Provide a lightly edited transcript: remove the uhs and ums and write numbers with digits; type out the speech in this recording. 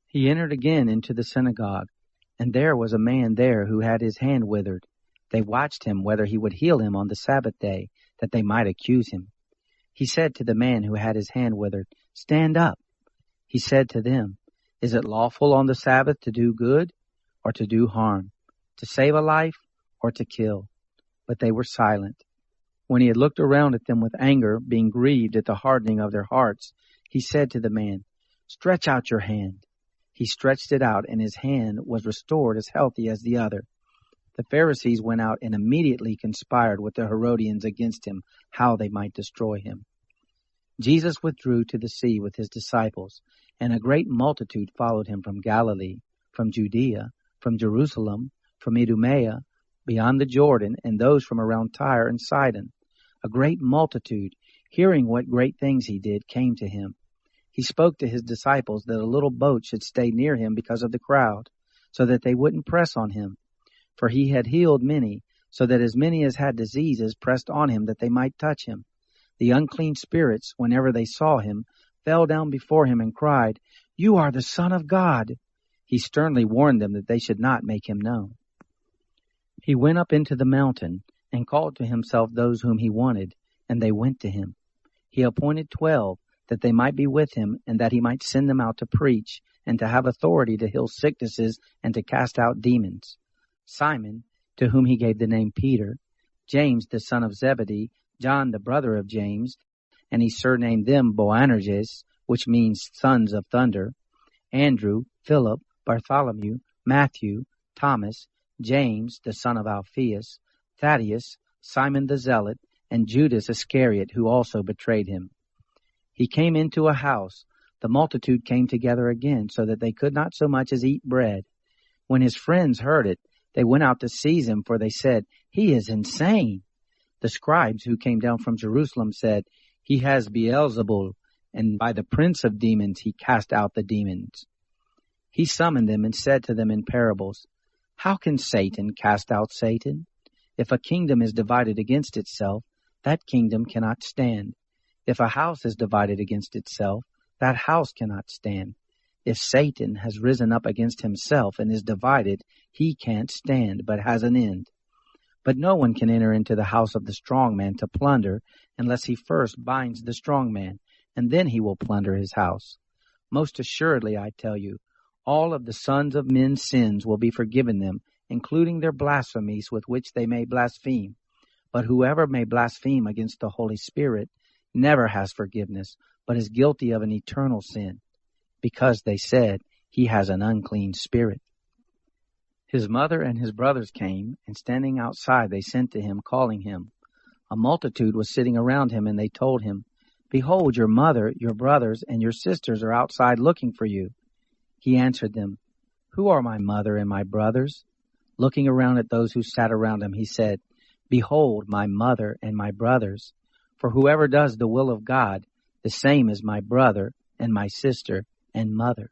He entered again into the synagogue, and there was a man there who had his hand withered. They watched him whether he would heal him on the Sabbath day, that they might accuse him. He said to the man who had his hand withered, "Stand up." He said to them, "Is it lawful on the Sabbath to do good or to do harm, to save a life or to kill?" But they were silent. When he had looked around at them with anger, being grieved at the hardening of their hearts, he said to the man, "Stretch out your hand." He stretched it out, and his hand was restored as healthy as the other. The Pharisees went out and immediately conspired with the Herodians against him, how they might destroy him. Jesus withdrew to the sea with his disciples, and a great multitude followed him from Galilee, from Judea, from Jerusalem, from Idumea, beyond the Jordan, and those from around Tyre and Sidon. A great multitude, hearing what great things he did, came to him. He spoke to his disciples that a little boat should stay near him because of the crowd, so that they wouldn't press on him. For he had healed many, so that as many as had diseases pressed on him that they might touch him. The unclean spirits, whenever they saw him, fell down before him and cried, "You are the Son of God." He sternly warned them that they should not make him known. He went up into the mountain and called to himself those whom he wanted, and they went to him. He appointed 12, that they might be with him, and that he might send them out to preach, and to have authority to heal sicknesses and to cast out demons. Simon, to whom he gave the name Peter, James the son of Zebedee, John the brother of James, and he surnamed them Boanerges, which means sons of thunder, Andrew, Philip, Bartholomew, Matthew, Thomas, James the son of Alphaeus, Thaddeus, Simon the Zealot, and Judas Iscariot, who also betrayed him. He came into a house. The multitude came together again, so that they could not so much as eat bread. When his friends heard it, they went out to seize him, for they said, "He is insane." The scribes who came down from Jerusalem said, "He has Beelzebul, and by the prince of demons he cast out the demons." He summoned them and said to them in parables, "How can Satan cast out Satan? If a kingdom is divided against itself, that kingdom cannot stand. If a house is divided against itself, that house cannot stand. If Satan has risen up against himself and is divided, he can't stand, but has an end. But no one can enter into the house of the strong man to plunder, unless he first binds the strong man, and then he will plunder his house. Most assuredly, I tell you, all of the sons of men's sins will be forgiven them, including their blasphemies with which they may blaspheme. But whoever may blaspheme against the Holy Spirit never has forgiveness, but is guilty of an eternal sin, because they said, 'He has an unclean spirit.'" His mother and his brothers came, and standing outside they sent to him, calling him. A multitude was sitting around him, and they told him, "Behold, your mother, your brothers, and your sisters are outside looking for you." He answered them, "Who are my mother and my brothers?" Looking around at those who sat around him, he said, "Behold, my mother and my brothers. For whoever does the will of God, the same is my brother and my sister and mother."